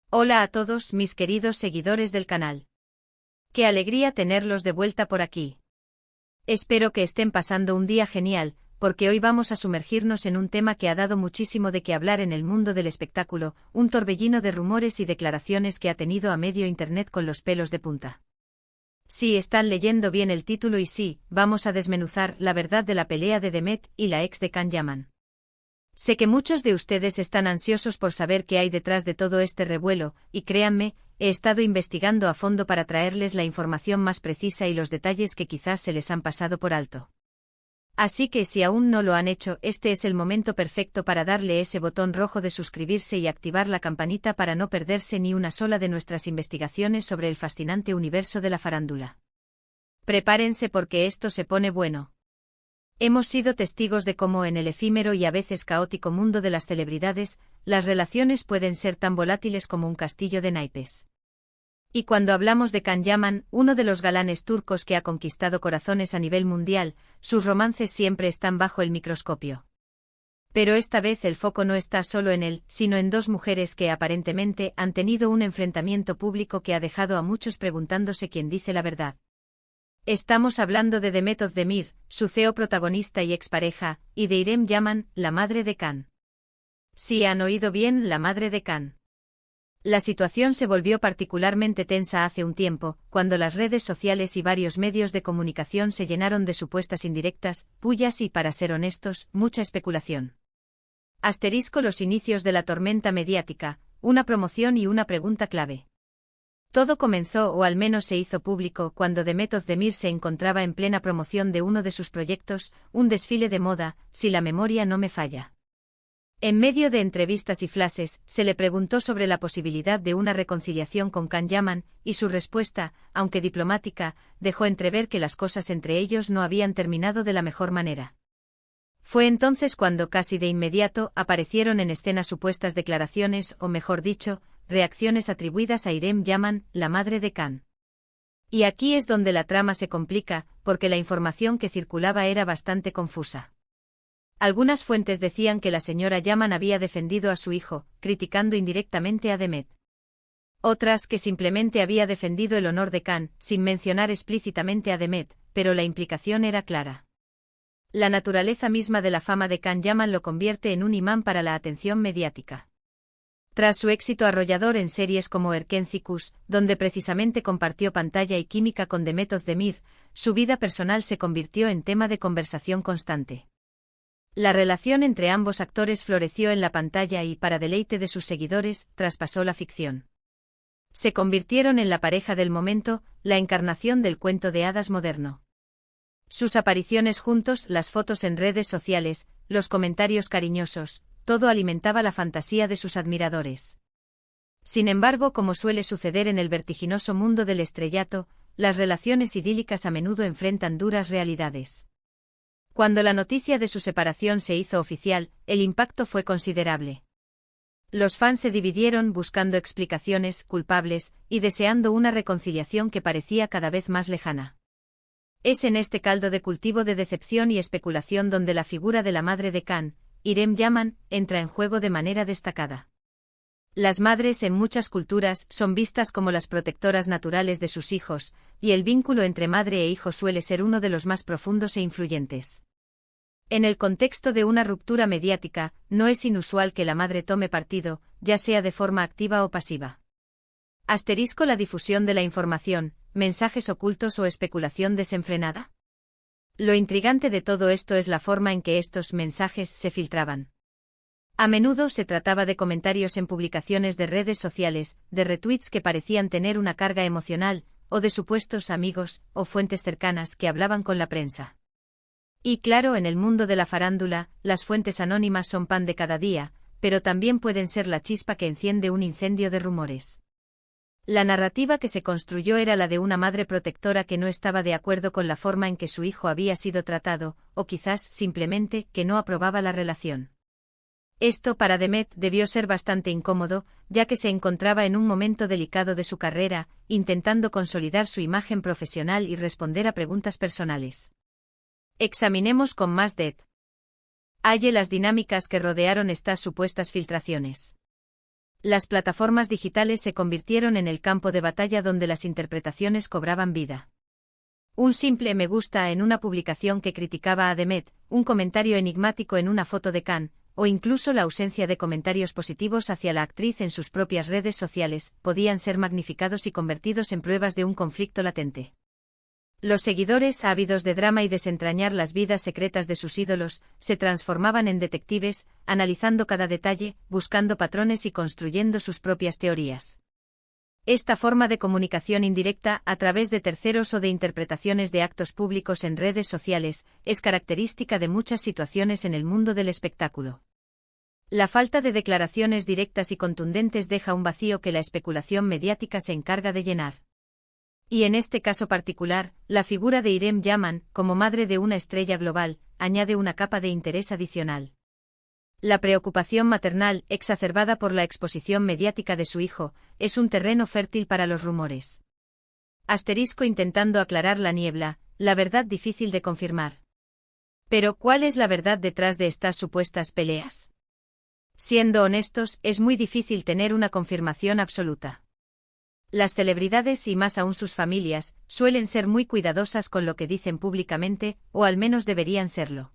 Hola a todos mis queridos seguidores del canal. Qué alegría tenerlos de vuelta por aquí. Espero que estén pasando un día genial, porque hoy vamos a sumergirnos en un tema que ha dado muchísimo de qué hablar en el mundo del espectáculo, un torbellino de rumores y declaraciones que ha tenido a medio internet con los pelos de punta. Sí, están leyendo bien el título y sí, vamos a desmenuzar la verdad de la pelea de Demet y la ex de Can Yaman. Sé que muchos de ustedes están ansiosos por saber qué hay detrás de todo este revuelo, y créanme, he estado investigando a fondo para traerles la información más precisa y los detalles que quizás se les han pasado por alto. Así que si aún no lo han hecho, este es el momento perfecto para darle ese botón rojo de suscribirse y activar la campanita para no perderse ni una sola de nuestras investigaciones sobre el fascinante universo de la farándula. Prepárense porque esto se pone bueno. Hemos sido testigos de cómo en el efímero y a veces caótico mundo de las celebridades, las relaciones pueden ser tan volátiles como un castillo de naipes. Y cuando hablamos de Can Yaman, uno de los galanes turcos que ha conquistado corazones a nivel mundial, sus romances siempre están bajo el microscopio. Pero esta vez el foco no está solo en él, sino en dos mujeres que aparentemente han tenido un enfrentamiento público que ha dejado a muchos preguntándose quién dice la verdad. Estamos hablando de Demet Özdemir, su CEO protagonista y expareja, y de İrem Yaman, la madre de Can. Sí han oído bien, la madre de Can. La situación se volvió particularmente tensa hace un tiempo, cuando las redes sociales y varios medios de comunicación se llenaron de supuestas indirectas, pullas y, para ser honestos, mucha especulación. Los inicios de la tormenta mediática, una promoción y una pregunta clave. Todo comenzó, o al menos se hizo público, cuando Demet Özdemir se encontraba en plena promoción de uno de sus proyectos, un desfile de moda, si la memoria no me falla. En medio de entrevistas y flashes, se le preguntó sobre la posibilidad de una reconciliación con Can Yaman, y su respuesta, aunque diplomática, dejó entrever que las cosas entre ellos no habían terminado de la mejor manera. Fue entonces cuando casi de inmediato aparecieron en escena supuestas declaraciones, o mejor dicho, reacciones atribuidas a İrem Yaman, la madre de Can. Y aquí es donde la trama se complica, porque la información que circulaba era bastante confusa. Algunas fuentes decían que la señora Yaman había defendido a su hijo, criticando indirectamente a Demet. Otras que simplemente había defendido el honor de Can, sin mencionar explícitamente a Demet, pero la implicación era clara. La naturaleza misma de la fama de Can Yaman lo convierte en un imán para la atención mediática. Tras su éxito arrollador en series como Erkenci-Kuş, donde precisamente compartió pantalla y química con Demet Özdemir, su vida personal se convirtió en tema de conversación constante. La relación entre ambos actores floreció en la pantalla y, para deleite de sus seguidores, traspasó la ficción. Se convirtieron en la pareja del momento, la encarnación del cuento de hadas moderno. Sus apariciones juntos, las fotos en redes sociales, los comentarios cariñosos, todo alimentaba la fantasía de sus admiradores. Sin embargo, como suele suceder en el vertiginoso mundo del estrellato, las relaciones idílicas a menudo enfrentan duras realidades. Cuando la noticia de su separación se hizo oficial, el impacto fue considerable. Los fans se dividieron buscando explicaciones, culpables, y deseando una reconciliación que parecía cada vez más lejana. Es en este caldo de cultivo de decepción y especulación donde la figura de la madre de Can, İrem Yaman, entra en juego de manera destacada. Las madres en muchas culturas son vistas como las protectoras naturales de sus hijos, y el vínculo entre madre e hijo suele ser uno de los más profundos e influyentes. En el contexto de una ruptura mediática, no es inusual que la madre tome partido, ya sea de forma activa o pasiva. La difusión de la información, mensajes ocultos o especulación desenfrenada. Lo intrigante de todo esto es la forma en que estos mensajes se filtraban. A menudo se trataba de comentarios en publicaciones de redes sociales, de retweets que parecían tener una carga emocional, o de supuestos amigos o fuentes cercanas que hablaban con la prensa. Y claro, en el mundo de la farándula, las fuentes anónimas son pan de cada día, pero también pueden ser la chispa que enciende un incendio de rumores. La narrativa que se construyó era la de una madre protectora que no estaba de acuerdo con la forma en que su hijo había sido tratado, o quizás, simplemente, que no aprobaba la relación. Esto para Demet debió ser bastante incómodo, ya que se encontraba en un momento delicado de su carrera, intentando consolidar su imagen profesional y responder a preguntas personales. Examinemos con más detalle las dinámicas que rodearon estas supuestas filtraciones. Las plataformas digitales se convirtieron en el campo de batalla donde las interpretaciones cobraban vida. Un simple me gusta en una publicación que criticaba a Demet, un comentario enigmático en una foto de Khan, o incluso la ausencia de comentarios positivos hacia la actriz en sus propias redes sociales, podían ser magnificados y convertidos en pruebas de un conflicto latente. Los seguidores, ávidos de drama y desentrañar las vidas secretas de sus ídolos, se transformaban en detectives, analizando cada detalle, buscando patrones y construyendo sus propias teorías. Esta forma de comunicación indirecta, a través de terceros o de interpretaciones de actos públicos en redes sociales, es característica de muchas situaciones en el mundo del espectáculo. La falta de declaraciones directas y contundentes deja un vacío que la especulación mediática se encarga de llenar. Y en este caso particular, la figura de Irem Yaman, como madre de una estrella global, añade una capa de interés adicional. La preocupación maternal, exacerbada por la exposición mediática de su hijo, es un terreno fértil para los rumores. Asterisco intentando aclarar la niebla, la verdad difícil de confirmar. Pero, ¿cuál es la verdad detrás de estas supuestas peleas? Siendo honestos, es muy difícil tener una confirmación absoluta. Las celebridades y más aún sus familias, suelen ser muy cuidadosas con lo que dicen públicamente, o al menos deberían serlo.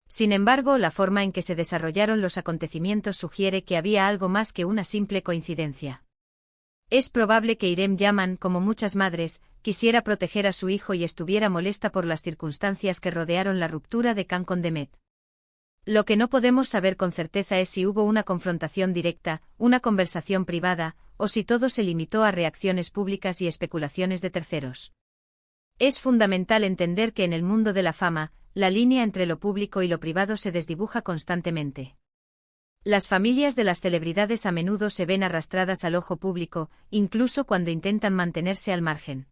Sin embargo, la forma en que se desarrollaron los acontecimientos sugiere que había algo más que una simple coincidencia. Es probable que Irem Yaman, como muchas madres, quisiera proteger a su hijo y estuviera molesta por las circunstancias que rodearon la ruptura de Khan con Demet. Lo que no podemos saber con certeza es si hubo una confrontación directa, una conversación privada, o si todo se limitó a reacciones públicas y especulaciones de terceros. Es fundamental entender que en el mundo de la fama, la línea entre lo público y lo privado se desdibuja constantemente. Las familias de las celebridades a menudo se ven arrastradas al ojo público, incluso cuando intentan mantenerse al margen.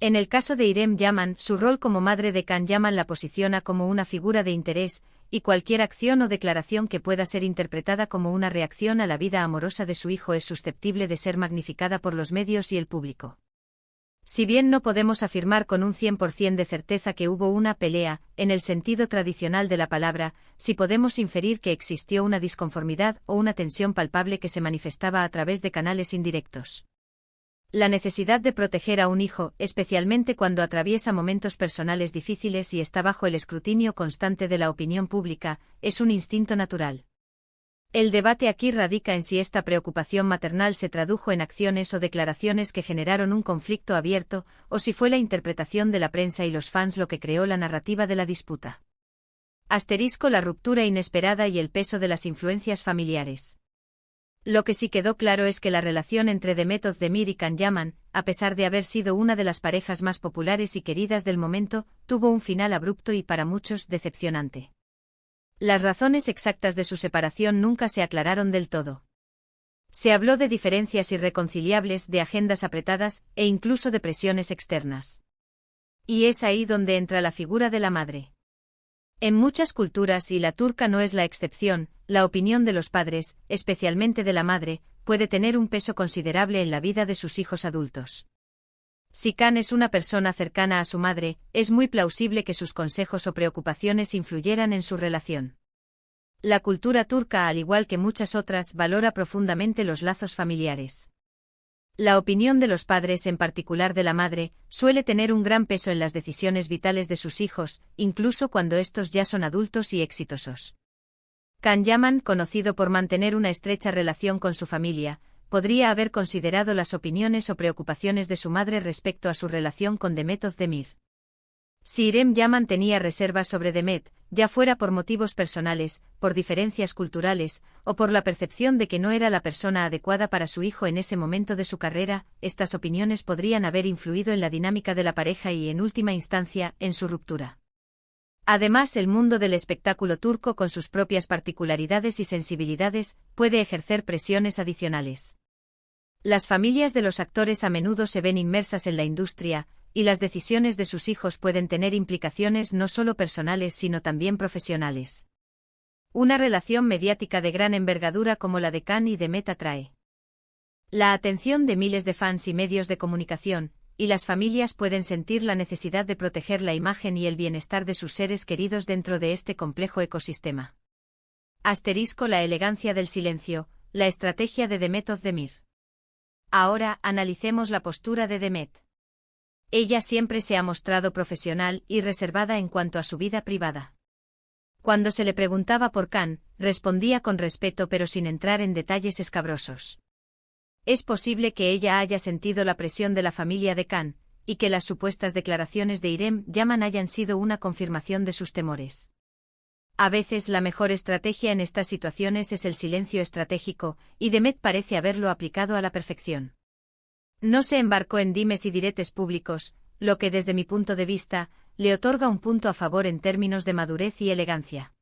En el caso de Irem Yaman, su rol como madre de Khan Yaman la posiciona como una figura de interés, y cualquier acción o declaración que pueda ser interpretada como una reacción a la vida amorosa de su hijo es susceptible de ser magnificada por los medios y el público. Si bien no podemos afirmar con un 100% de certeza que hubo una pelea, en el sentido tradicional de la palabra, sí podemos inferir que existió una disconformidad o una tensión palpable que se manifestaba a través de canales indirectos. La necesidad de proteger a un hijo, especialmente cuando atraviesa momentos personales difíciles y está bajo el escrutinio constante de la opinión pública, es un instinto natural. El debate aquí radica en si esta preocupación maternal se tradujo en acciones o declaraciones que generaron un conflicto abierto, o si fue la interpretación de la prensa y los fans lo que creó la narrativa de la disputa. Asterisco la ruptura inesperada y el peso de las influencias familiares. Lo que sí quedó claro es que la relación entre Demet Özdemir y Khan Yaman, a pesar de haber sido una de las parejas más populares y queridas del momento, tuvo un final abrupto y para muchos decepcionante. Las razones exactas de su separación nunca se aclararon del todo. Se habló de diferencias irreconciliables, de agendas apretadas, e incluso de presiones externas. Y es ahí donde entra la figura de la madre. En muchas culturas, y la turca no es la excepción, la opinión de los padres, especialmente de la madre, puede tener un peso considerable en la vida de sus hijos adultos. Si Khan es una persona cercana a su madre, es muy plausible que sus consejos o preocupaciones influyeran en su relación. La cultura turca, al igual que muchas otras, valora profundamente los lazos familiares. La opinión de los padres, en particular de la madre, suele tener un gran peso en las decisiones vitales de sus hijos, incluso cuando estos ya son adultos y exitosos. Khan Yaman, conocido por mantener una estrecha relación con su familia, podría haber considerado las opiniones o preocupaciones de su madre respecto a su relación con Demet Özdemir. Si Irem Yaman tenía reservas sobre Demet, ya fuera por motivos personales, por diferencias culturales, o por la percepción de que no era la persona adecuada para su hijo en ese momento de su carrera, estas opiniones podrían haber influido en la dinámica de la pareja y, en última instancia, en su ruptura. Además, el mundo del espectáculo turco, con sus propias particularidades y sensibilidades, puede ejercer presiones adicionales. Las familias de los actores a menudo se ven inmersas en la industria, y las decisiones de sus hijos pueden tener implicaciones no solo personales sino también profesionales. Una relación mediática de gran envergadura como la de Khan y Demet atrae la atención de miles de fans y medios de comunicación, y las familias pueden sentir la necesidad de proteger la imagen y el bienestar de sus seres queridos dentro de este complejo ecosistema. Asterisco la elegancia del silencio. la estrategia de Demet Özdemir. Ahora, analicemos la postura de Demet. Ella siempre se ha mostrado profesional y reservada en cuanto a su vida privada. Cuando se le preguntaba por Khan, respondía con respeto pero sin entrar en detalles escabrosos. Es posible que ella haya sentido la presión de la familia de Khan, y que las supuestas declaraciones de Irem Yaman hayan sido una confirmación de sus temores. A veces la mejor estrategia en estas situaciones es el silencio estratégico, y Demet parece haberlo aplicado a la perfección. No se embarcó en dimes y diretes públicos, lo que desde mi punto de vista, le otorga un punto a favor en términos de madurez y elegancia.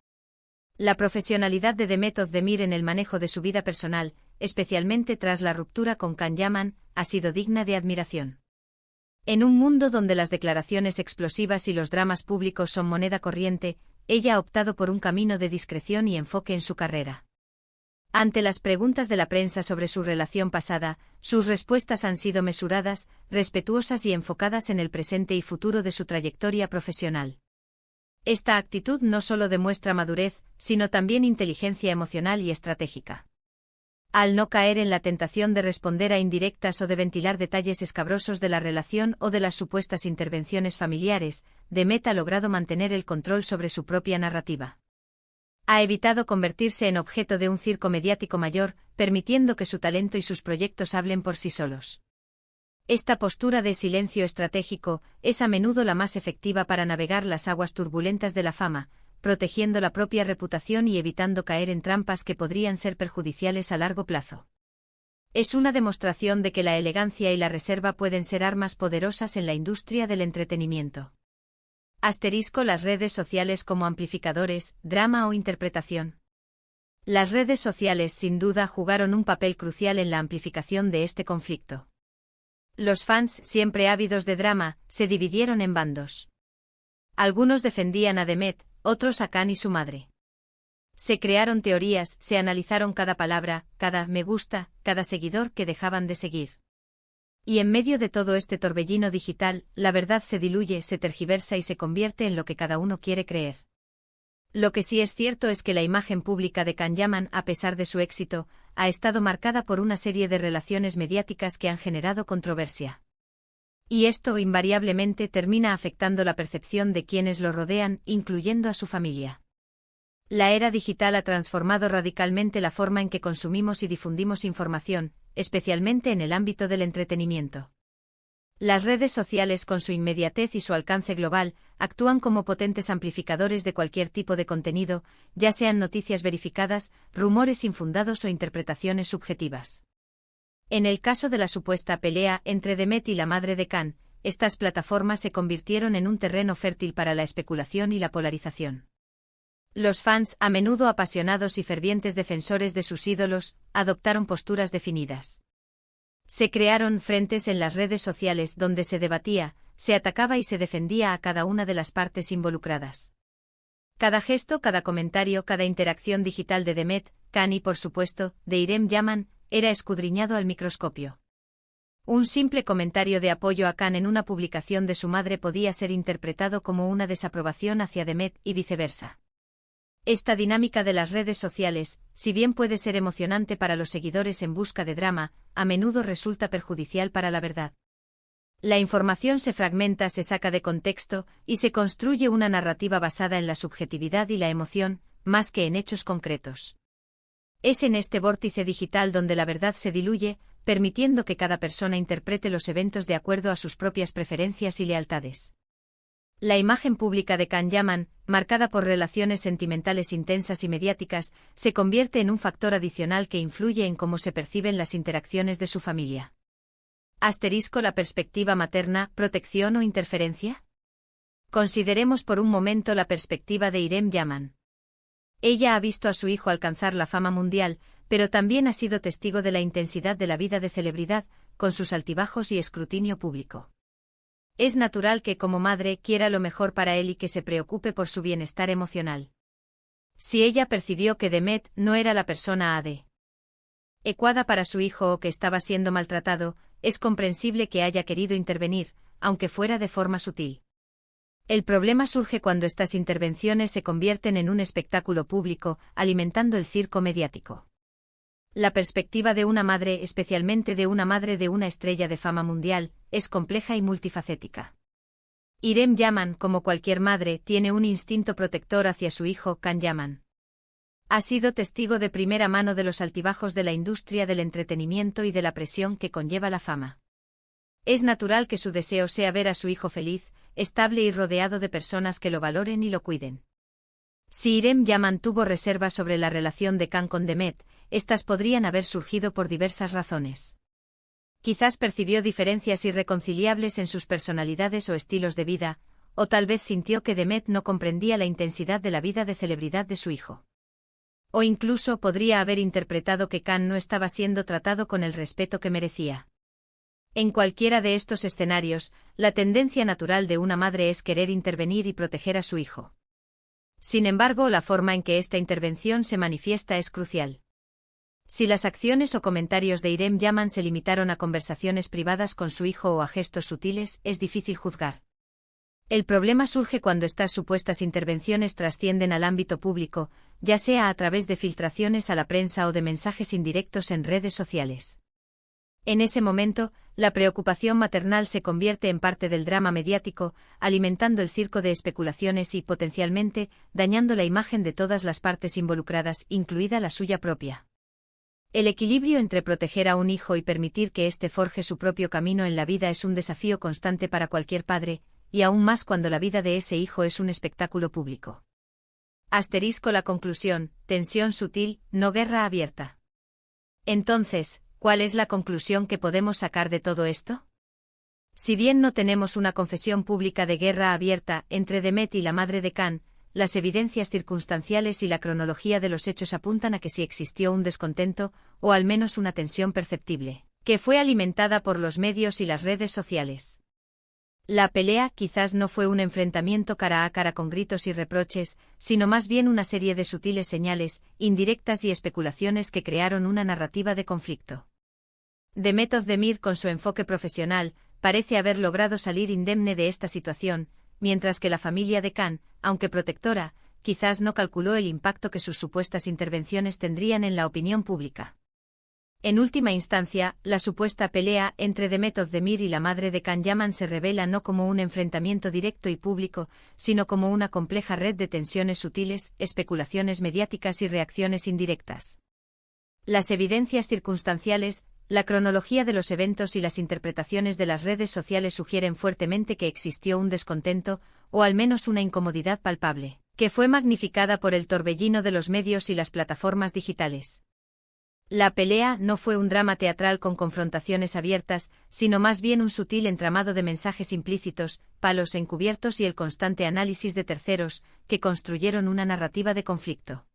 La profesionalidad de Demet Özdemir en el manejo de su vida personal, especialmente tras la ruptura con Khan Yaman, ha sido digna de admiración. En un mundo donde las declaraciones explosivas y los dramas públicos son moneda corriente, ella ha optado por un camino de discreción y enfoque en su carrera. Ante las preguntas de la prensa sobre su relación pasada, sus respuestas han sido mesuradas, respetuosas y enfocadas en el presente y futuro de su trayectoria profesional. Esta actitud no solo demuestra madurez, sino también inteligencia emocional y estratégica. Al no caer en la tentación de responder a indirectas o de ventilar detalles escabrosos de la relación o de las supuestas intervenciones familiares, Demet ha logrado mantener el control sobre su propia narrativa. Ha evitado convertirse en objeto de un circo mediático mayor, permitiendo que su talento y sus proyectos hablen por sí solos. Esta postura de silencio estratégico es a menudo la más efectiva para navegar las aguas turbulentas de la fama, protegiendo la propia reputación y evitando caer en trampas que podrían ser perjudiciales a largo plazo. Es una demostración de que la elegancia y la reserva pueden ser armas poderosas en la industria del entretenimiento. Las redes sociales como amplificadores, drama o interpretación. Las redes sociales sin duda jugaron un papel crucial en la amplificación de este conflicto. Los fans, siempre ávidos de drama, se dividieron en bandos. Algunos defendían a Demet, otros a Khan y su madre. Se crearon teorías, se analizaron cada palabra, cada me gusta, cada seguidor que dejaban de seguir. Y en medio de todo este torbellino digital, la verdad se diluye, se tergiversa y se convierte en lo que cada uno quiere creer. Lo que sí es cierto es que la imagen pública de Khan Yaman, a pesar de su éxito, ha estado marcada por una serie de relaciones mediáticas que han generado controversia. Y esto invariablemente termina afectando la percepción de quienes lo rodean, incluyendo a su familia. La era digital ha transformado radicalmente la forma en que consumimos y difundimos información, especialmente en el ámbito del entretenimiento. Las redes sociales, con su inmediatez y su alcance global, actúan como potentes amplificadores de cualquier tipo de contenido, ya sean noticias verificadas, rumores infundados o interpretaciones subjetivas. En el caso de la supuesta pelea entre Demet y la madre de Khan, estas plataformas se convirtieron en un terreno fértil para la especulación y la polarización. Los fans, a menudo apasionados y fervientes defensores de sus ídolos, adoptaron posturas definidas. Se crearon frentes en las redes sociales donde se debatía, se atacaba y se defendía a cada una de las partes involucradas. Cada gesto, cada comentario, cada interacción digital de Demet, Khan y, por supuesto, de Irem Yaman, era escudriñado al microscopio. Un simple comentario de apoyo a Khan en una publicación de su madre podía ser interpretado como una desaprobación hacia Demet y viceversa. Esta dinámica de las redes sociales, si bien puede ser emocionante para los seguidores en busca de drama, a menudo resulta perjudicial para la verdad. La información se fragmenta, se saca de contexto, y se construye una narrativa basada en la subjetividad y la emoción, más que en hechos concretos. Es en este vórtice digital donde la verdad se diluye, permitiendo que cada persona interprete los eventos de acuerdo a sus propias preferencias y lealtades. La imagen pública de Khan Yaman, marcada por relaciones sentimentales intensas y mediáticas, se convierte en un factor adicional que influye en cómo se perciben las interacciones de su familia. ¿La perspectiva materna, protección o interferencia? Consideremos por un momento la perspectiva de Irem Yaman. Ella ha visto a su hijo alcanzar la fama mundial, pero también ha sido testigo de la intensidad de la vida de celebridad, con sus altibajos y escrutinio público. Es natural que como madre quiera lo mejor para él y que se preocupe por su bienestar emocional. Si ella percibió que Demet no era la persona adecuada para su hijo o que estaba siendo maltratado, es comprensible que haya querido intervenir, aunque fuera de forma sutil. El problema surge cuando estas intervenciones se convierten en un espectáculo público, alimentando el circo mediático. La perspectiva de una madre, especialmente de una madre de una estrella de fama mundial, es compleja y multifacética. Irem Yaman, como cualquier madre, tiene un instinto protector hacia su hijo, Can Yaman. Ha sido testigo de primera mano de los altibajos de la industria del entretenimiento y de la presión que conlleva la fama. Es natural que su deseo sea ver a su hijo feliz, estable y rodeado de personas que lo valoren y lo cuiden. Si Irem Yaman tuvo reservas sobre la relación de Can con Demet, estas podrían haber surgido por diversas razones. Quizás percibió diferencias irreconciliables en sus personalidades o estilos de vida, o tal vez sintió que Demet no comprendía la intensidad de la vida de celebridad de su hijo. O incluso podría haber interpretado que Can no estaba siendo tratado con el respeto que merecía. En cualquiera de estos escenarios, la tendencia natural de una madre es querer intervenir y proteger a su hijo. Sin embargo, la forma en que esta intervención se manifiesta es crucial. Si las acciones o comentarios de Irem Yaman se limitaron a conversaciones privadas con su hijo o a gestos sutiles, es difícil juzgar. El problema surge cuando estas supuestas intervenciones trascienden al ámbito público, ya sea a través de filtraciones a la prensa o de mensajes indirectos en redes sociales. En ese momento, la preocupación maternal se convierte en parte del drama mediático, alimentando el circo de especulaciones y, potencialmente, dañando la imagen de todas las partes involucradas, incluida la suya propia. El equilibrio entre proteger a un hijo y permitir que éste forje su propio camino en la vida es un desafío constante para cualquier padre, y aún más cuando la vida de ese hijo es un espectáculo público. La conclusión: tensión sutil, no guerra abierta. Entonces, ¿cuál es la conclusión que podemos sacar de todo esto? Si bien no tenemos una confesión pública de guerra abierta entre Demet y la madre de Can, las evidencias circunstanciales y la cronología de los hechos apuntan a que sí existió un descontento, o al menos una tensión perceptible, que fue alimentada por los medios y las redes sociales. La pelea quizás no fue un enfrentamiento cara a cara con gritos y reproches, sino más bien una serie de sutiles señales, indirectas y especulaciones que crearon una narrativa de conflicto. Demet Özdemir, con su enfoque profesional, parece haber logrado salir indemne de esta situación, mientras que la familia de Can, aunque protectora, quizás no calculó el impacto que sus supuestas intervenciones tendrían en la opinión pública. En última instancia, la supuesta pelea entre Demet Özdemir y la madre de Can Yaman se revela no como un enfrentamiento directo y público, sino como una compleja red de tensiones sutiles, especulaciones mediáticas y reacciones indirectas. Las evidencias circunstanciales, la cronología de los eventos y las interpretaciones de las redes sociales sugieren fuertemente que existió un descontento, o al menos una incomodidad palpable, que fue magnificada por el torbellino de los medios y las plataformas digitales. La pelea no fue un drama teatral con confrontaciones abiertas, sino más bien un sutil entramado de mensajes implícitos, palos encubiertos y el constante análisis de terceros, que construyeron una narrativa de conflicto.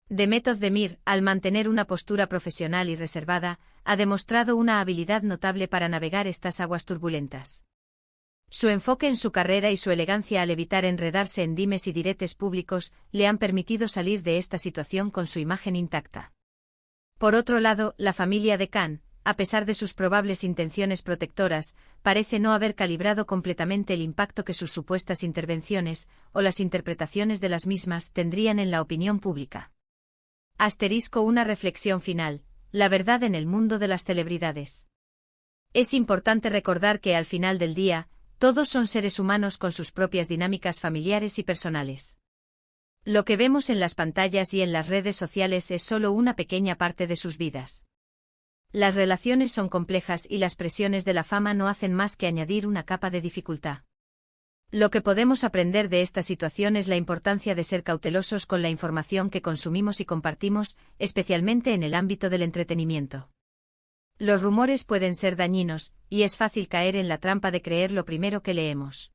Demet Özdemir, al mantener una postura profesional y reservada, ha demostrado una habilidad notable para navegar estas aguas turbulentas. Su enfoque en su carrera y su elegancia al evitar enredarse en dimes y diretes públicos le han permitido salir de esta situación con su imagen intacta. Por otro lado, la familia de Can, a pesar de sus probables intenciones protectoras, parece no haber calibrado completamente el impacto que sus supuestas intervenciones, o las interpretaciones de las mismas, tendrían en la opinión pública. Una reflexión final: la verdad en el mundo de las celebridades. Es importante recordar que al final del día, todos son seres humanos con sus propias dinámicas familiares y personales. Lo que vemos en las pantallas y en las redes sociales es solo una pequeña parte de sus vidas. Las relaciones son complejas y las presiones de la fama no hacen más que añadir una capa de dificultad. Lo que podemos aprender de esta situación es la importancia de ser cautelosos con la información que consumimos y compartimos, especialmente en el ámbito del entretenimiento. Los rumores pueden ser dañinos, y es fácil caer en la trampa de creer lo primero que leemos.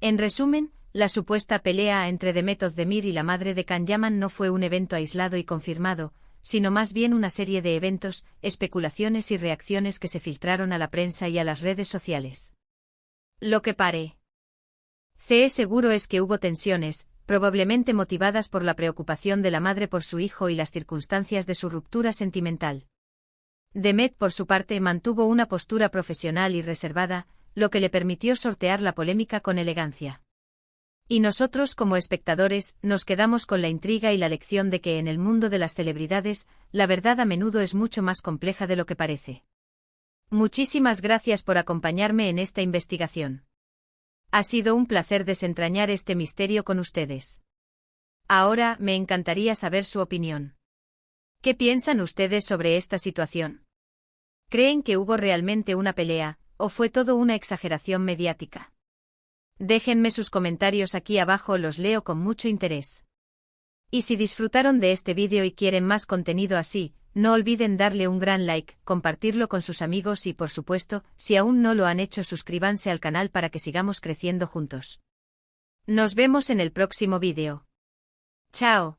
En resumen, la supuesta pelea entre Demet Özdemir y la madre de Can Yaman no fue un evento aislado y confirmado, sino más bien una serie de eventos, especulaciones y reacciones que se filtraron a la prensa y a las redes sociales. Lo que parece seguro es que hubo tensiones, probablemente motivadas por la preocupación de la madre por su hijo y las circunstancias de su ruptura sentimental. Demet, por su parte, mantuvo una postura profesional y reservada, lo que le permitió sortear la polémica con elegancia. Y nosotros como espectadores, nos quedamos con la intriga y la lección de que en el mundo de las celebridades, la verdad a menudo es mucho más compleja de lo que parece. Muchísimas gracias por acompañarme en esta investigación. Ha sido un placer desentrañar este misterio con ustedes. Ahora, me encantaría saber su opinión. ¿Qué piensan ustedes sobre esta situación? ¿Creen que hubo realmente una pelea, o fue todo una exageración mediática? Déjenme sus comentarios aquí abajo, los leo con mucho interés. Y si disfrutaron de este vídeo y quieren más contenido así, no olviden darle un gran like, compartirlo con sus amigos y por supuesto, si aún no lo han hecho, suscríbanse al canal para que sigamos creciendo juntos. Nos vemos en el próximo vídeo. Chao.